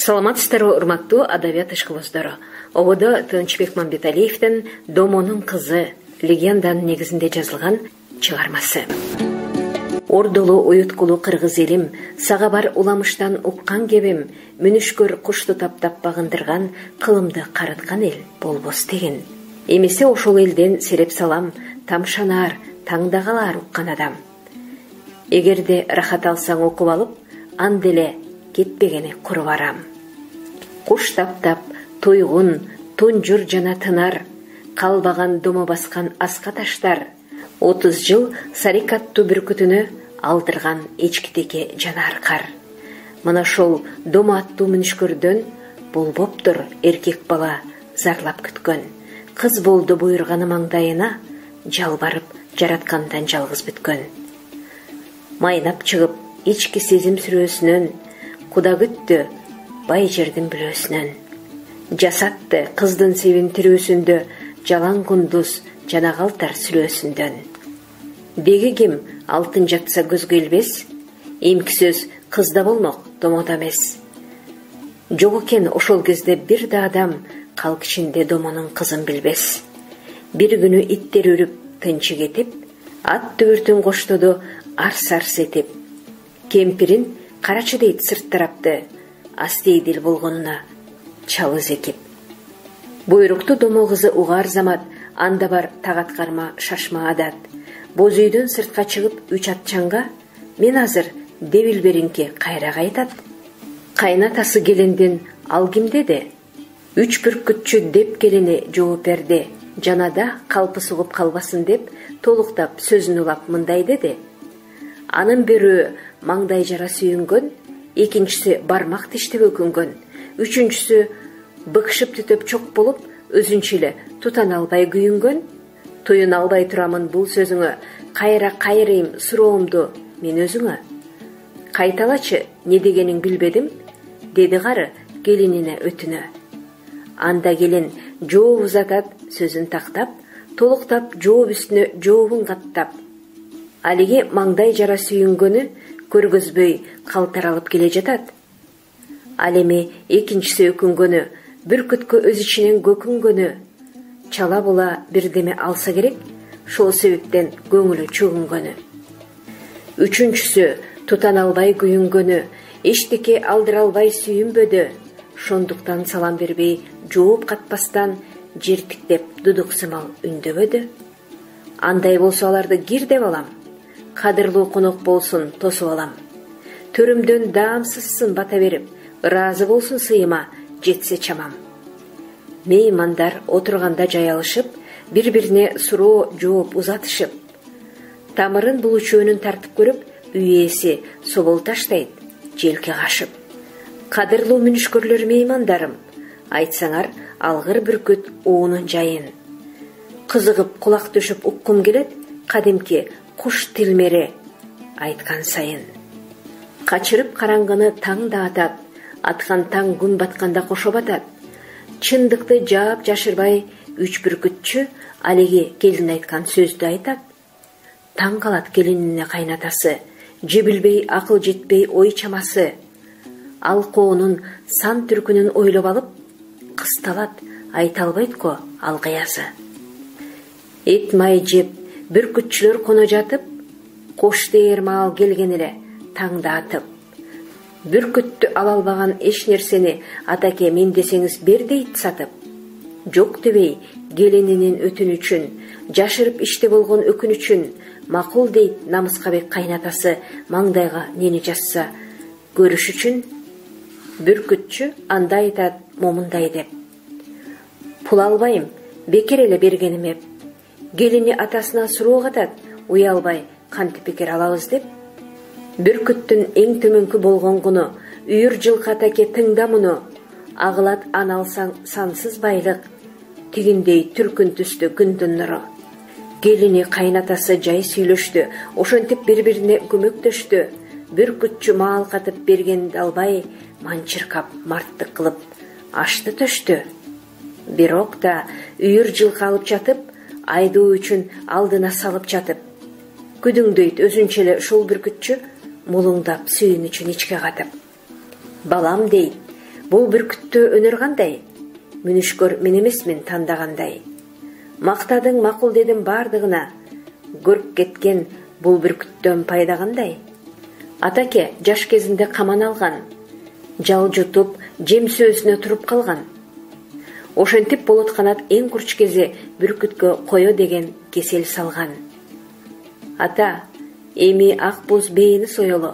Саламатсыздарбы, урматтуу адабият ишкыбыздары. Ободо Тынычбек Мамбеталиевдин «Домонун кызы» легенданын негизинде жазылган чыгармасы. Ордулу уюткулу кыргыз элим, сага бар уламыштан уккан кебим, мүнүшкөр кушту таптап багындырган, кылымды карыткан эл болбос деген. Эмесе ошол элден сереп салам, тамшанаар, таңдагалар уккан адам. Эгерде рахат алсаң окуп алып, анделе кетпегени куруп барам. Куш таптап, туйгун, тунжур жана тынар, калбаган домо баскан аска таштар, 30 жыл сарикаттуу бүркүтүнө алдырган эчкитеке жанар кар. Мына ошол домо аттуу мүнүшкөрдөн болбоптур эркек бала зарлап күткөн. Кыз болду буйрганы маңдайына, жалбарып жараткандан жалгыз бүткөн. Майнап чыгып ички сезим сүрөөсүнөн, куда күттү бай жердин бүлөөсүнөн. Жасатты кыздын себин тирүүсүндө, жалаң кундуз жана калтар сүрөөсүндөн. Деги ким алтын жатса көзгө илбес, эмки сөз кызда болмок, домодо эмес. Жок экен ошол кезде бир да адам калк ичинде домонун кызын билбес. Бир күнү иттер үрүп, тынчы кетип, ат дүбүртүн коштоду арс-арс этип. Кемпирин карачы дейт сырт тарапты, астейдил болгонуна чалыз экип. Буйрукту домо кызы угар замат, анда бар тагат карма шашма адат. Боз үйдөн сыртка чыгып 3 атчанга, мен азыр дебил беринки кайра кайтат. Кайнатасы келенден ал ким деди? 3 бүркүтчү деп келени жооп берди. Жанада калпы сугуп калбасын деп толуктап сөзүн улап мындай деди. Анын бирөө маңдай жара сүйүнгөн, экинчиси бармак тиштеп өкүнгөн, үчүнчүсү быкшып түтөп чок болуп, өзүнчө эле тутана албай күйүнгөн. Туюна албай турамын бул сөзүңө, кайра кайрыйм суроомду мен өзүңө. Кайталачы, не дегениң билбедим, деди кары келинине өтүнө. Анда келин жооп узатат, сөзүн тактап, толуктап жооп үстүнө жообун каттап. Алиге маңдай жара сүйүнгөнү көргөзбөй калтар алып келе жатат. Ал эми экинчиси өкүнгөнү, бүркүткө өз ичинен көкүнгөнү, чала була бирдеме алса керек, шол себептен көңүлү чөгүнгөнү. Үчүнчүсү тутана албай күйүнгөнү, эчтеке алдыра албай сүйүнбөдү, шондуктан салам бербей жооп катпастан жертиктеп дудук сымал үндөбөдү. Андай болсо аларды кир деп алам, кадырлуу конок болсун тосуп алам. Төрүмдөн даамсызсын бата берип, ыраазы болсун сыйыма жетсе чамам. Меймандар отурганда жаялышып, бири-бирине суроо жооп узатышып. Тамырын бул үчөөнүн тартып көрүп, үй ээси собол таштайт, желке кашып. Кадырлуу мүнүшкөрлөр меймандарым, айтсаңар алгыр бүркүт уунун жайын. Кызыгып кулак төшүп уккум келет, кадимки куш тилмери айткан сайын. Качырып караңгыны таң да атат, аткан таң күн батканда кошо батат. Чындыкты жаап жашырбай 3 бүркүтчү алиге келин айткан сөздү айтат. Таң калат келинине кайнатасы, жебилбей акыл жетпей ой чамасы. Ал коонун сан түркүнүн ойлоп алып, кысталат, айта албайт ко ал кыязы. Эт май жеп, бүркүтчүлөр коно жатып, кош дээр маал келген эле таңда атып. Бүркүттү ала албаган эч нерсени атаке мен десеңиз бер дейт сатып. Жок дебей келининин өтүнүчүн, жашырып иште болгон өкүнүчүн, макул дейт намыска бек кайнатасы маңдайга нени жазса көрүш үчүн. Бүркүтчү анда айтат момундай деп. Пул албайм, бекер эле бергеним эп. Келини атасына суроо катат, уялбай кантип бекер алабыз деп. Бүркүттүн эң төмөнкү болгон куну, үйүр жылкы атаке тыңда муну. Агылат ан алсаң сансыз байлык, тигиндей түркүн түстү күндүн нуру. Келини кайнатасы жай сүйлөштү, ошентип бири-бирине көмөктөштү. Бүркүтчү маал катып бергенди албай, манчыркап марттык кылып ашты төштү. Бирок да үйүр жылкы алып жатып, айдоо үчүн алдына салып жатып. Күдүңдөйт өзүнчө эле ушул бүркүтчү, мулуңдап сүйүнүчүн ичке катып. Балам дейт, Бул бүркүттө өнөр кандай? Мүнүшкөр мен эмесмин тандагандай. Мактадың макул дедим бардыгына. Көрүп кеткен бул бүркүттөн пайда кандай? Атаке жаш кезинде каман алган. Жал жутуп, жем сөзүнө туруп калган. Ошентип болот канат эң курч кези бүркүткө кое деген кесел салган. Ата, эми ак буз бейини соелу.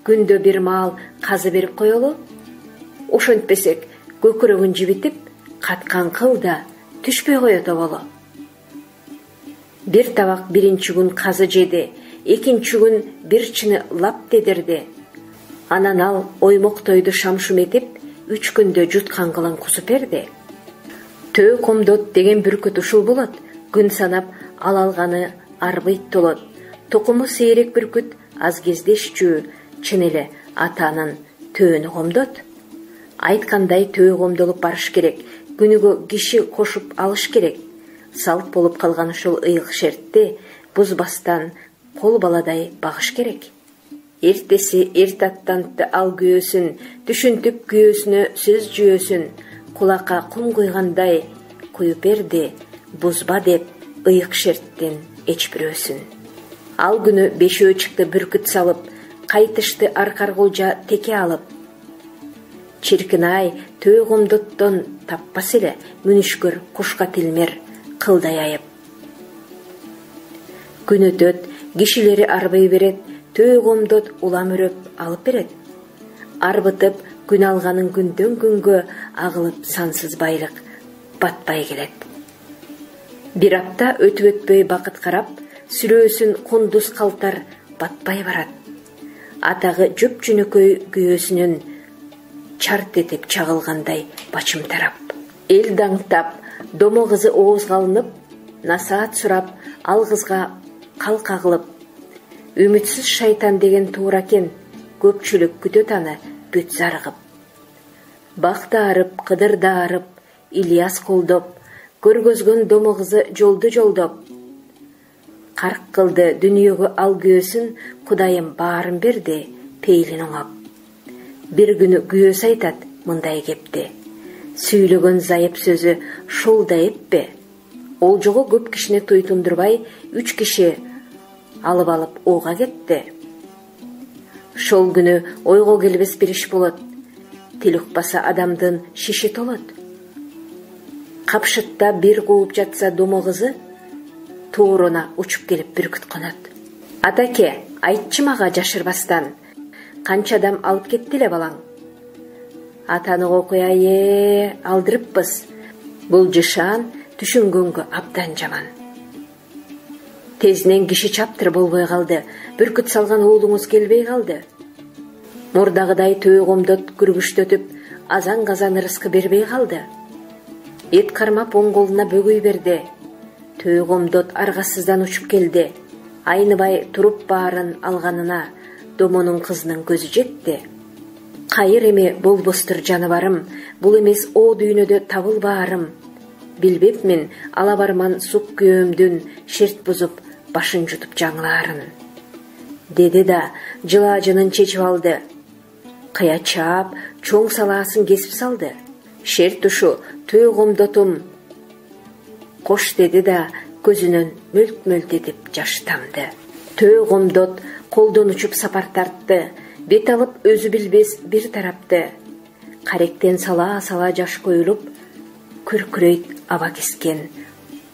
Күндө бир маал казы берип коелу. Ошентпесек көкүрөгүн жибитип, каткан кылда түшпөй коет оболу. Бир табак биринчи күн казы жеди, экинчи күн бир чыны лап дедирди. Анан ал оймоктойду шамшум этип, 3 күндө жуткан кылын кусуп берди. Төө комдот деген бүркүт ушул болот. Күн санап ал алганы арбыйт толот. Токуму сейрек бүркүт аз кезде ишчүү, чын эле атанын төөнү комдот. Айткандай төө комдолуп барыш керек. Күнүгө киши кошуп алыш керек. Салт болуп калган ушул ыйык шертти бузбастан кол баладай багыш керек. Эртеси эрт аттантты ал күйөөсүн, түшүнтүп күйөөсүнө сөз жүйөөсүн, кулакка кум куйгандай куюп берди, бузба деп ыйык шерттин эч бирөөсүн. Ал күнү бешөө чыкты бүркүт салып, кайтышты аркаргулжа теке алып. Чиркин ай, төө комдоттон таппас эле мүнүшкөр кушка тилмер кылдай айып. Күн өтөт, кишилери арбый берет, төө комдот улам өрөп алып берет. Арбытып күн алганын күндөн күнгө агылып сансыз байлык батпай келет. Бир апта өтүп өтпөй бакыт карап, сүрөөсүн кундуз калтар батпай барат. Атагы жүп жүнөкөй күйөөсүнүн чарт этип чагылгандай бачым тарап. Эл даңтап, домо кызы оозга алынып, насаат сурап, ал кызга кал кагылып. Үмүтсүз шайтан деген туура экен, көпчүлүк күтөт аны бүт зарыгып. Бактаарып, кыдырдаарып, Ильяс колдоп, көргөзгөн домо кызы жолду жолдоп. Карк кылды дүнүйөгө ал күйөөсүн, Кудайым баарын берди, пейлин оңоп. Бир күнү күйөөсү айтат мындай кепти. Сүйлөгөн зайып сөзү шулда эппе. Ол жого көп кишини туйтундурбай, 3 киши алып оога кетти. Шол күнү ойго келбес бир иш болот. Тил укпаса адамдын шиши толот. Капшытта бир кууп жатса домо кызы, тууруна учуп келип бүркүт конот. Атаке, айтчы мага жашырбастан, канча адам алып кетти эле балаң? Атаны окуя алдырыппыз. Бул жышаан түшүнгөнгө абдан жаман. Тезинен киши чаптыр болбой калды, бүркүт салган уулуңуз келбей калды. Мурдагыдай төө комдот күргүштөтүп, азан казан ырыскы бербей калды. Эт кармап оң колуна бөгөй берди. Төө комдот аргасыздан учуп келди. Айныбай туруп баарын алганына домонун кызынын көзү жетти. Кайыр эме болбостур жаныбарым, бул эмес о дүйнөдө табылбаарым. Билбепмин ала барман сук күйөөмдүн шерт бузуп башын жутуп жаңылаарын. Деди да жылаажынын чечип алды. Кыя чаап, чоң салаасын кесип салды. Шерт ушу төө комдотум. Кош деди да көзүнөн мөлт-мөлт этип жаш тамды. Төө комдот колдон учуп сапар тартты. Бет алып өзү билбес бир тарапты. Каректен сала жаш коюлуп, күркүрөйт аба кескен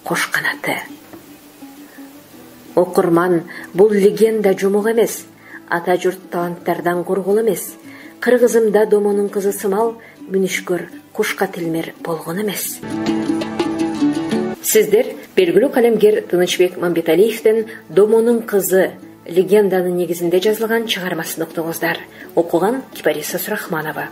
кош канаты. Окурман, бул легенда жумук эмес, ата журт таланттардан коргол эмес. Кыргызымда домонун кызы сымал, мүнүшкөр кушка тилмер болгон эмес. Сиздер белгилүү калемгер Тынычбек Мамбеталиевдин «Домонун кызы» легенданын негизинде жазылган чыгармасын уктуңуздар. Окуган Кипариса Сурахманова.